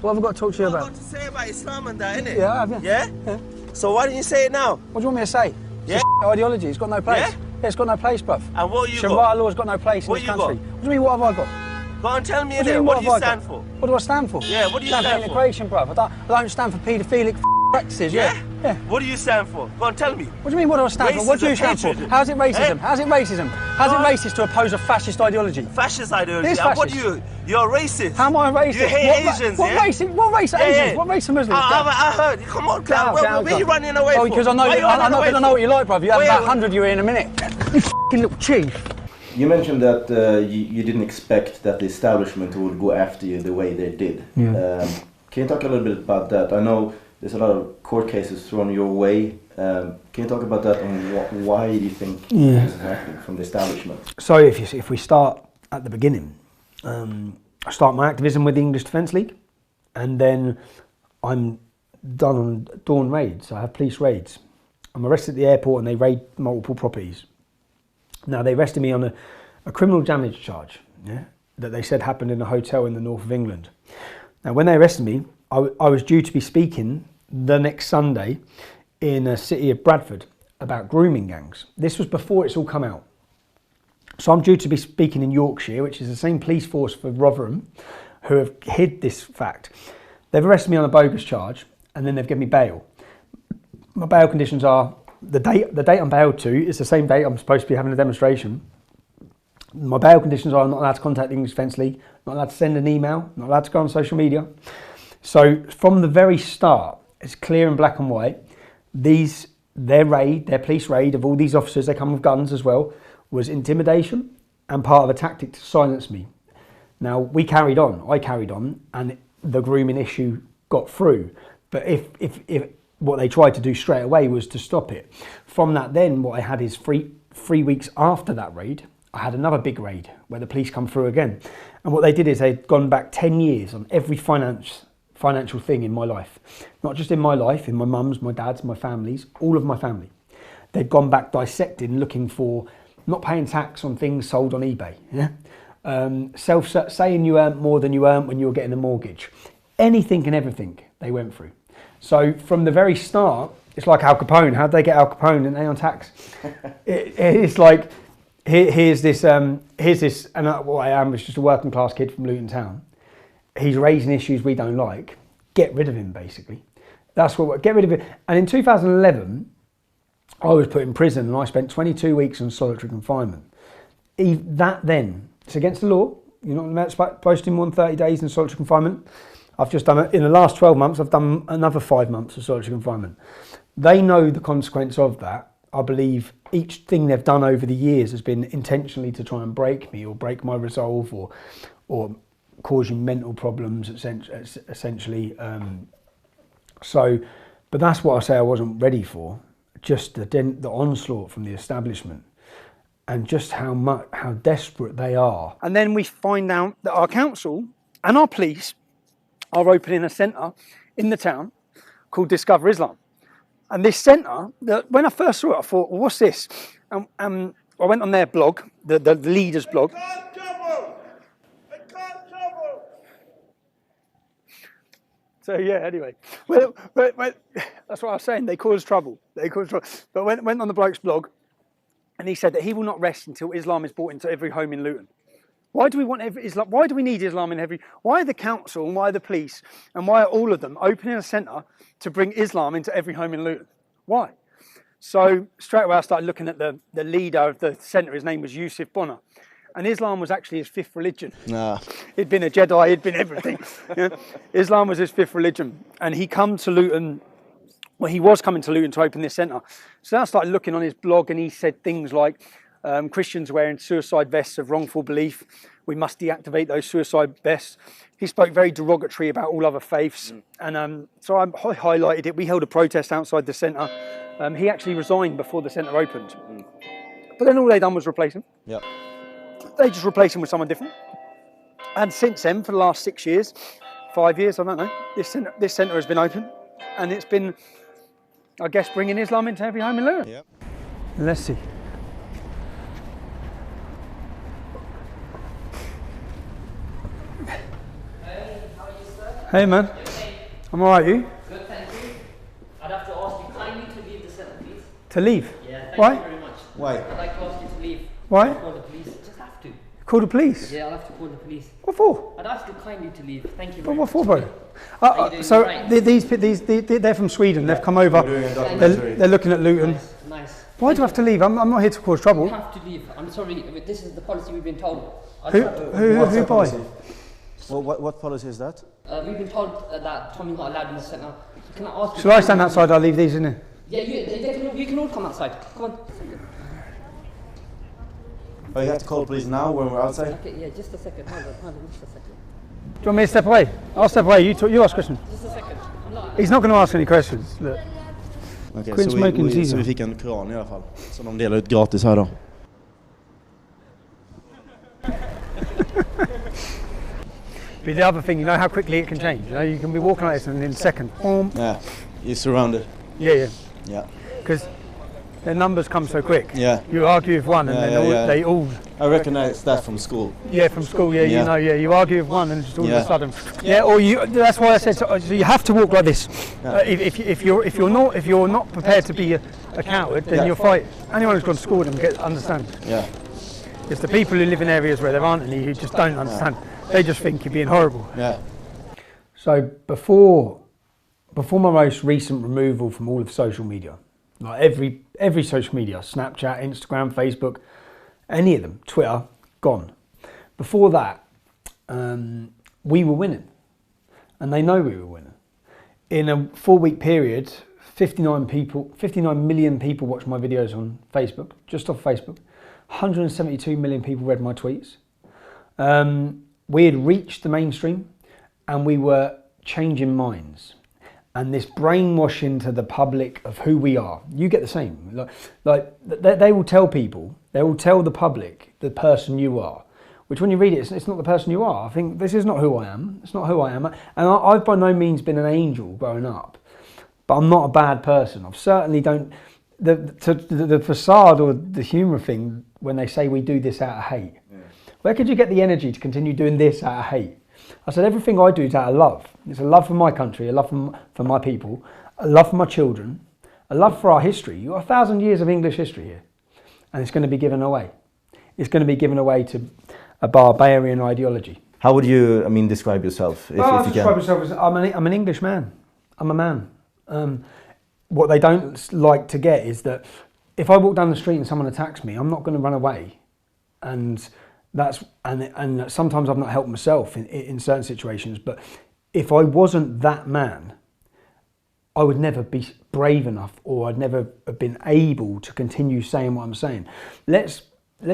What have I got to talk to you about? What have you got to say about Islam and that, innit? Yeah, I have, yeah. Yeah? So why didn't you say it now? What do you want me to say? Yeah? It's ideology, it's got no place. Yeah? Yeah, it's got no place, bruv. And what you Sharia got? law's got no place in this country. Got? What do you mean, what have I got? Go on, tell me, innit? what do you stand for? What do I stand for? Yeah, what do you stand for? Integration, bruv. I don't stand for paedophilic practices, yeah? Yeah. What do you stand for? Go on, tell me. What do you mean, what do I stand for? What do you stand for? How's it racism? How's it racism? How's it racist to oppose a fascist ideology? Fascist ideology? It is And fascist. what you're racist. How am I racist? You hate Asians, what yeah? race? What race are Asians? What race are Muslims? I heard. Come on, Clown. Where are you running away from? Oh, because I'm not going to know what you like, bruv. You have about 100 you in a minute. You f***ing little chief. You mentioned that you didn't expect that the establishment would go after you the way they did. Yeah. Can you talk a little bit about that? I know there's a lot of court cases thrown your way. Can you talk about that and why do you think this is happening from the establishment? So if we start at the beginning, I start my activism with the English Defence League, and then I'm done on dawn raids. I have police raids. I'm arrested at the airport and they raid multiple properties. Now they arrested me on a criminal damage charge, that they said happened in a hotel in the north of England. Now when they arrested me, I was due to be speaking the next Sunday in a city of Bradford about grooming gangs. This was before it's all come out. So I'm due to be speaking in Yorkshire, which is the same police force for Rotherham, who have hid this fact. They've arrested me on a bogus charge and then they've given me bail. My bail conditions are, the date I'm bailed to is the same date I'm supposed to be having a demonstration. My bail conditions are I'm not allowed to contact the English Defence League, not allowed to send an email, not allowed to go on social media. So from the very start, it's clear in black and white, their police raid of all these officers, they come with guns as well, was intimidation and part of a tactic to silence me. Now I carried on, and the grooming issue got through. But if what they tried to do straight away was to stop it. From that then, what I had is three weeks after that raid, I had another big raid where the police come through again. And what they did is they'd gone back 10 years on every financial thing in my life. Not just in my life, in my mum's, my dad's, my family's, all of my family. They'd gone back dissecting, looking for not paying tax on things sold on eBay. Saying you earned more than you earned when you were getting a mortgage. Anything and everything they went through. So from the very start, it's like Al Capone. How'd they get Al Capone and they on tax? It's like Here's this, and what I am is just a working class kid from Luton Town. He's raising issues we don't like. Get rid of him, basically. That's what, get rid of him. And in 2011, I was put in prison and I spent 22 weeks in solitary confinement. That then, it's against the law. You're not supposed to do more than 30 days in solitary confinement. I've just done it. In the last 12 months, I've done another 5 months of solitary confinement. They know the consequence of that. I believe each thing they've done over the years has been intentionally to try and break me or break my resolve or cause you mental problems, essentially. But that's what I say I wasn't ready for. Just the onslaught from the establishment and just how desperate they are. And then we find out that our council and our police are opening a centre in the town called Discover Islam. And this centre, when I first saw it, I thought, well, what's this? I went on their blog, the leader's blog. So yeah, anyway, well, that's what I was saying. They cause trouble. But went on the bloke's blog, and he said that he will not rest until Islam is brought into every home in Luton. Why do we want Islam? Why do we need Islam in every? Why are the council and why are the police and why are all of them opening a centre to bring Islam into every home in Luton? Why? So straight away I started looking at the leader of the centre. His name was Yusuf Bonner. And Islam was actually his fifth religion. He'd been a Jedi, he'd been everything. Islam was his fifth religion. And he come to Luton, well, he was coming to Luton to open this centre. So then I started looking on his blog and he said things like, Christians wearing suicide vests of wrongful belief. We must deactivate those suicide vests. He spoke very derogatory about all other faiths. And so I highlighted it. We held a protest outside the centre. He actually resigned before the centre opened. But then all they done was replace him. Yep. They just replace him with someone different. And since then, for the last 6 years, 5 years, I don't know, this centre has been open. And it's been, I guess, bringing Islam into every home in Luton. Yep. Let's see. Hey man, I'm alright, you? Good, thank you. I'd have to ask you kindly to leave the centre, please. To leave? Yeah, thank Why? you very much. Why? I'd like to ask you to leave. Why? Call the police. Just have to. Call the police? Yeah, I'll have to call the police. What for? I'd ask you kindly to leave. Thank you But very what much. for, bro? So right. They're from Sweden. They've come over. They're looking at Luton. Nice. Why do I have to leave? I'm not here to cause trouble. You have to leave. I'm sorry, but this is the policy we've been told. Who by? Well, what policy is that? We've been told that Tommy's not allowed in the centre. Can I ask you? Shall I stand outside? I'll leave these in here. Yeah, you can all come outside. Come on. Oh, you have to call the police now when we're outside? Okay, yeah, just a second. Hold on, just a second. Do you want me to step away? I'll step away. You ask questions. Just a second. He's not going to ask any questions. Look. Okej, Quit smoking is så easier. vi fick en kran i alla fall. Som de delar ut gratis här då. But the other thing, you know how quickly it can change. You know, you can be walking like this and in a second, boom. Yeah, you're surrounded. Yeah. Yeah. Because their numbers come so quick. Yeah. You argue with one and then they all... I recognize that from school. Yeah, from school, yeah. You know, you argue with one and just all of a sudden... Yeah, or you, that's why I said, so you have to walk like this. Yeah. If you're not prepared to be a coward, then you'll fight. Anyone who's gone to school with them understand. Yeah. It's the people who live in areas where there aren't any who just don't understand. They just think you're being horrible. Yeah. So before my most recent removal from all of social media, like every social media, Snapchat, Instagram, Facebook, any of them, Twitter, gone. Before that, we were winning, and they know we were winning. In a 4-week period, 59 million people watched my videos on Facebook, just off Facebook. 172 million people read my tweets. We had reached the mainstream and we were changing minds. And this brainwashing to the public of who we are. You get the same. Like they will tell people, they will tell the public the person you are. Which when you read it, it's not the person you are. I think this is not who I am. It's not who I am. And I've by no means been an angel growing up. But I'm not a bad person. I've certainly don't... The facade or the humour thing, when they say we do this out of hate. Yeah. Where could you get the energy to continue doing this out of hate? I said everything I do is out of love. It's a love for my country, a love for my people, a love for my children, a love for our history. You've got 1,000 years of English history here, and it's going to be given away. it's going to be given away to a barbarian ideology. How would you, I mean, describe yourself? I describe myself as I'm an English man. I'm a man. What they don't like to get is that if I walk down the street and someone attacks me, I'm not going to run away, and sometimes I've not helped myself in certain situations. But if I wasn't that man, I would never be brave enough, or I'd never have been able to continue saying what I'm saying. Let's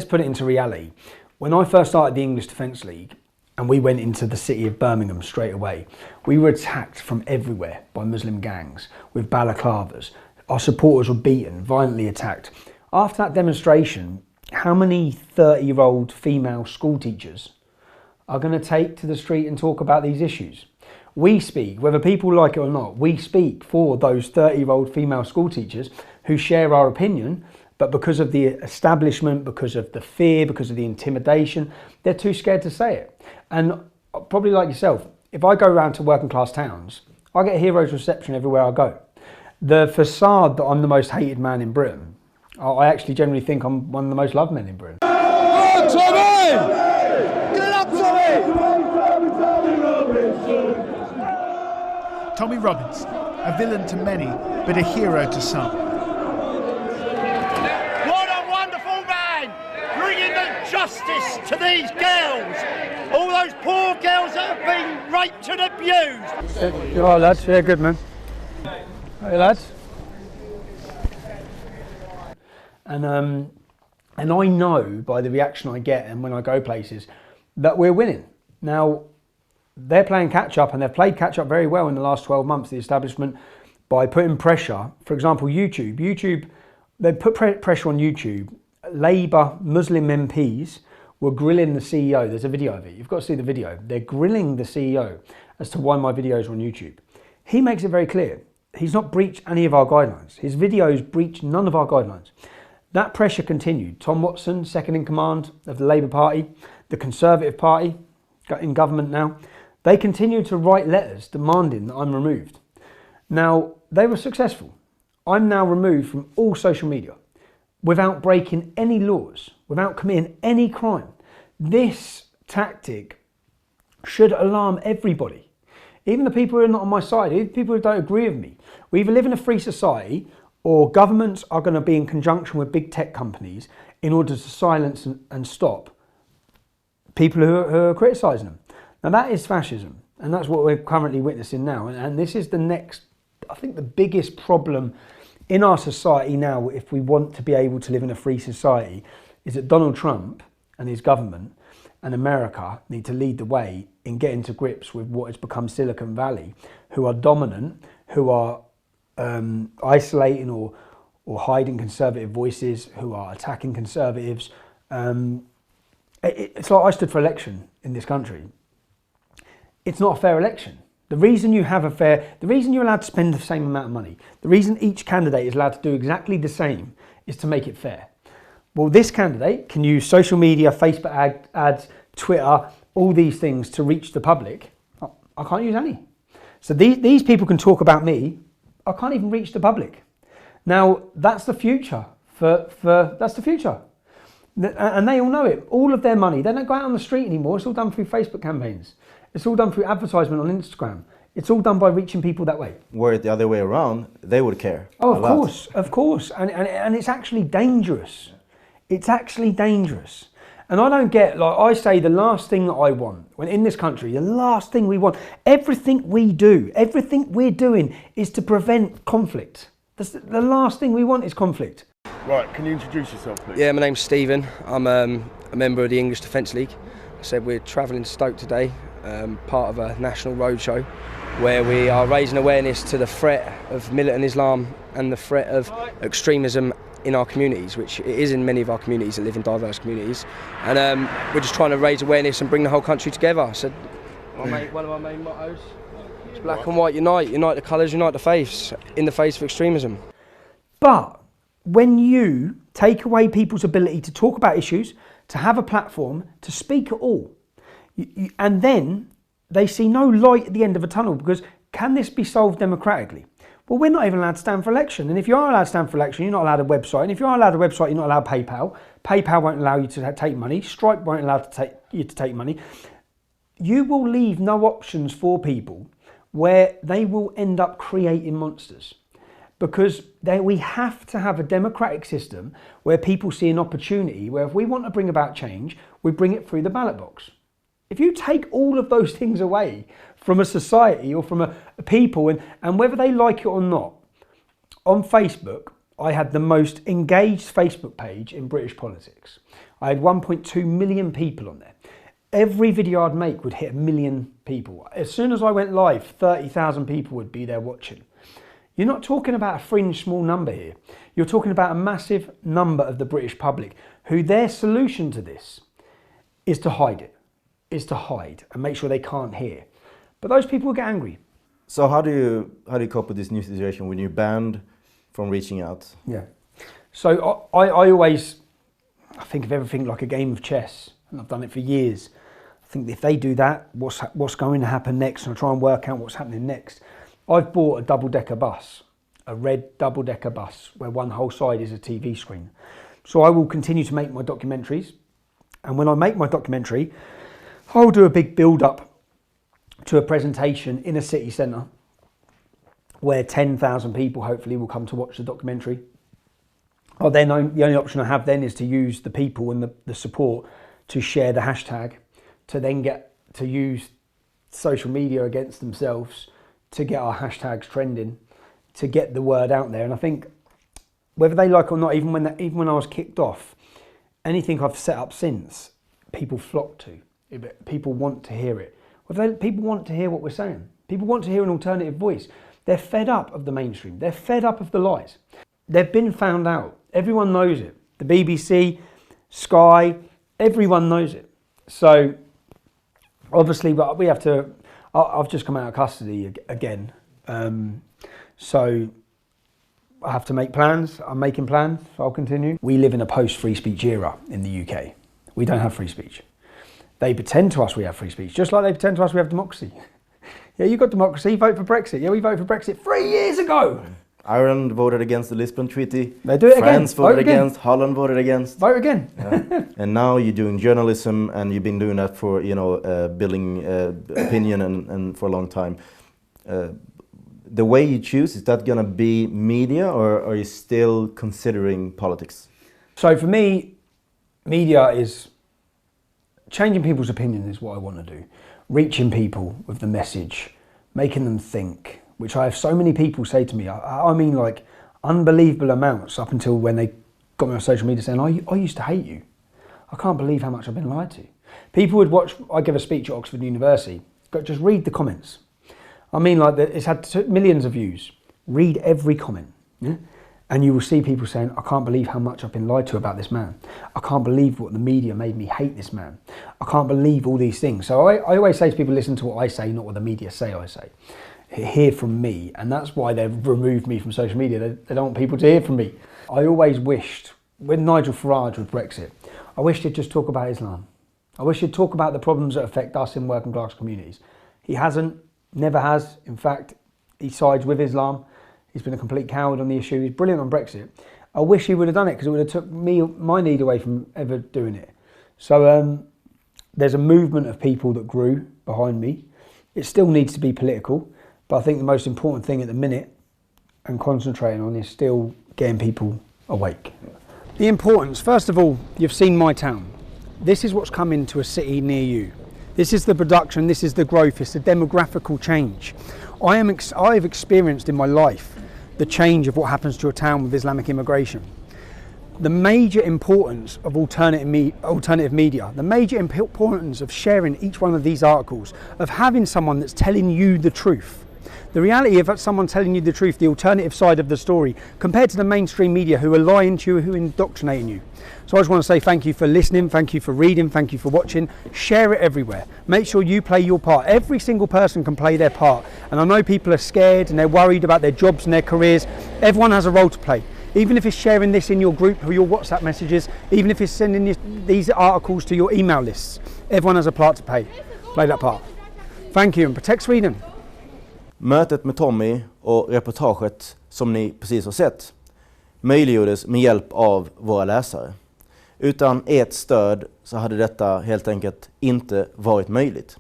put it into reality. When I first started the English Defence League, and we went into the city of Birmingham straight away, we were attacked from everywhere by Muslim gangs with balaclavas. Our supporters were beaten, violently attacked. After that demonstration, how many 30-year-old female school teachers are going to take to the street and talk about these issues? We speak, whether people like it or not, we speak for those 30-year-old female school teachers who share our opinion, but because of the establishment, because of the fear, because of the intimidation, they're too scared to say it. And probably like yourself, if I go around to working class towns, I get a hero's reception everywhere I go. The facade that I'm the most hated man in Britain, I actually generally think I'm one of the most loved men in Britain. Tommy Robbins, a villain to many, but a hero to some. What a wonderful man, bringing the justice to these girls. All those poor girls that have been raped and abused. You all right, lads? Yeah, good, man. Hey, lads. And I know by the reaction I get and when I go places that we're winning. Now, they're playing catch-up, and they've played catch-up very well in the last 12 months, the establishment, by putting pressure. For example, YouTube, they put pressure on YouTube. Labour Muslim MPs were grilling the CEO. There's a video of it. You've got to see the video. They're grilling the CEO as to why my videos are on YouTube. He makes it very clear. He's not breached any of our guidelines. His videos breach none of our guidelines. That pressure continued. Tom Watson, second in command of the Labour Party, the Conservative Party, in government now, they continued to write letters demanding that I'm removed. Now, they were successful. I'm now removed from all social media without breaking any laws, without committing any crime. This tactic should alarm everybody, even the people who are not on my side, even people who don't agree with me. We either live in a free society, or governments are going to be in conjunction with big tech companies in order to silence and stop people who are criticising them. Now that is fascism, and that's what we're currently witnessing now. And this is the next, I think the biggest problem in our society now, if we want to be able to live in a free society, is that Donald Trump and his government and America need to lead the way in getting to grips with what has become Silicon Valley, who are dominant, who are isolating or hiding conservative voices, who are attacking conservatives. It's like I stood for election in this country. It's not a fair election. The reason you're allowed to spend the same amount of money, the reason each candidate is allowed to do exactly the same is to make it fair. Well, this candidate can use social media, Facebook ads, Twitter, all these things to reach the public. I can't use any. So these people can talk about me. I can't even reach the public. Now, that's the future. That's the future. And they all know it. All of their money, they don't go out on the street anymore. It's all done through Facebook campaigns. It's all done through advertisement on Instagram. It's all done by reaching people that way. Were it the other way around, they would care. Oh, of course. And it's actually dangerous. It's actually dangerous. And I don't get, like I say, the last thing that I want, when in this country, the last thing we want, everything we do, everything we're doing is to prevent conflict. The last thing we want is conflict. Right, can you introduce yourself, please? Yeah, my name's Stephen. I'm a member of the English Defence League. I said we're travelling to Stoke today, part of a national roadshow, where we are raising awareness to the threat of militant Islam and the threat of extremism in our communities, which it is in many of our communities that live in diverse communities. And we're just trying to raise awareness and bring the whole country together. So one of our main mottos is black and white unite, unite the colours, unite the faiths, in the face of extremism. But when you take away people's ability to talk about issues, to have a platform, to speak at all, and then they see no light at the end of a tunnel, because can this be solved democratically? Well, we're not even allowed to stand for election. And if you are allowed to stand for election, you're not allowed a website. And if you're allowed a website, you're not allowed PayPal. PayPal won't allow you to take money. Stripe won't allow you to take money. You will leave no options for people where they will end up creating monsters. Because we have to have a democratic system where people see an opportunity, where if we want to bring about change, we bring it through the ballot box. If you take all of those things away from a society or from a people, and whether they like it or not, on Facebook, I had the most engaged Facebook page in British politics. I had 1.2 million people on there. Every video I'd make would hit 1 million people. As soon as I went live, 30,000 people would be there watching. You're not talking about a fringe small number here. You're talking about a massive number of the British public who their solution to this is to hide it, is to hide and make sure they can't hear. But those people will get angry. So how do you cope with this new situation when you're banned from reaching out? Yeah. So I always think of everything like a game of chess, and I've done it for years. I think if they do that, what's going to happen next? And I try and work out what's happening next. I've bought a double-decker bus, a red double-decker bus, where one whole side is a TV screen. So I will continue to make my documentaries. And when I make my documentary, I'll do a big build-up to a presentation in a city centre where 10,000 people hopefully will come to watch the documentary. The only option I have then is to use the people and the support to share the hashtag, to then get to use social media against themselves to get our hashtags trending, to get the word out there. And I think whether they like it or not, even when I was kicked off, anything I've set up since, people flock to. People want to hear it. People want to hear what we're saying. People want to hear an alternative voice. They're fed up of the mainstream. They're fed up of the lies. They've been found out. Everyone knows it. The BBC, Sky, everyone knows it. So obviously, but we have to. I've just come out of custody again, so I have to make plans. I'm making plans. I'll continue. We live in a post-free speech era in the UK. We don't have free speech. They pretend to us we have free speech, just like they pretend to us we have democracy. Yeah, you got democracy, vote for Brexit. Yeah, we voted for Brexit 3 years ago. Ireland voted against the Lisbon Treaty. They do it France again. voted against. Holland voted against. Vote again. Yeah. And now you're doing journalism, and you've been doing that for building opinion and for a long time. The way you choose, is that going to be media, or are you still considering politics? So for me, media is changing people's opinion is what I want to do. Reaching people with the message, making them think, which I have so many people say to me, I mean like unbelievable amounts up until when they got me on social media saying, I used to hate you. I can't believe how much I've been lied to. People would watch, I give a speech at Oxford University, just read the comments. I mean like it's had millions of views. Read every comment. Yeah? And you will see people saying, I can't believe how much I've been lied to about this man. I can't believe what the media made me hate this man. I can't believe all these things. So I always say to people, listen to what I say, not what the media say I say. Hear from me. And that's why they've removed me from social media. They don't want people to hear from me. I always wished, with Nigel Farage with Brexit, I wished he'd just talk about Islam. I wish he'd talk about the problems that affect us in working class communities. He hasn't, never has. In fact, he sides with Islam. He's been a complete coward on the issue. He's brilliant on Brexit. I wish he would have done it because it would have took my need away from ever doing it. So there's a movement of people that grew behind me. It still needs to be political, but I think the most important thing at the minute and concentrating on is still getting people awake. The importance, first of all, you've seen my town. This is what's coming to a city near you. This is the production, this is the growth, it's the demographical change. I've experienced in my life the change of what happens to a town with Islamic immigration. The major importance of alternative media, the major importance of sharing each one of these articles, of having someone that's telling you the truth. The reality of someone telling you the truth, the alternative side of the story, compared to the mainstream media who are lying to you, who are indoctrinating you. So I just want to say thank you for listening, thank you for reading, thank you for watching. Share it everywhere. Make sure you play your part. Every single person can play their part. And I know people are scared and they're worried about their jobs and their careers. Everyone has a role to play. Even if it's sharing this in your group or your WhatsApp messages, even if it's sending these articles to your email lists, everyone has a part to play. Play that part. Thank you and protect Sweden. Mötet med Tommy och reportaget som ni precis har sett möjliggjordes med hjälp av våra läsare. Utan ert stöd så hade detta helt enkelt inte varit möjligt.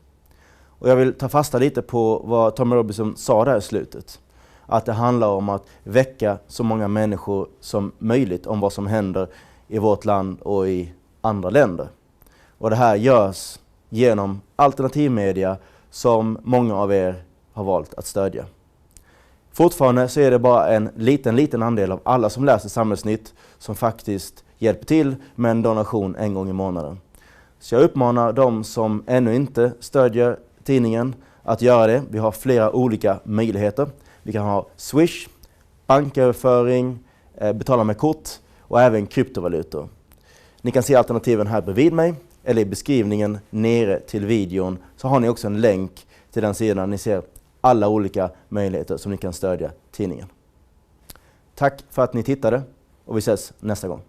Och jag vill ta fasta lite på vad Tommy Robinson sa där i slutet. Att det handlar om att väcka så många människor som möjligt om vad som händer i vårt land och i andra länder. Och det här görs genom alternativmedia som många av er har valt att stödja. Fortfarande så är det bara en liten andel av alla som läser Samhällsnytt som faktiskt hjälper till med en donation en gång i månaden. Så jag uppmanar de som ännu inte stödjer tidningen att göra det. Vi har flera olika möjligheter. Vi kan ha Swish, banköverföring, betala med kort och även kryptovalutor. Ni kan se alternativen här bredvid mig eller i beskrivningen nere till videon så har ni också en länk till den sidan där ni ser alla olika möjligheter som ni kan stödja tidningen. Tack för att ni tittade och vi ses nästa gång.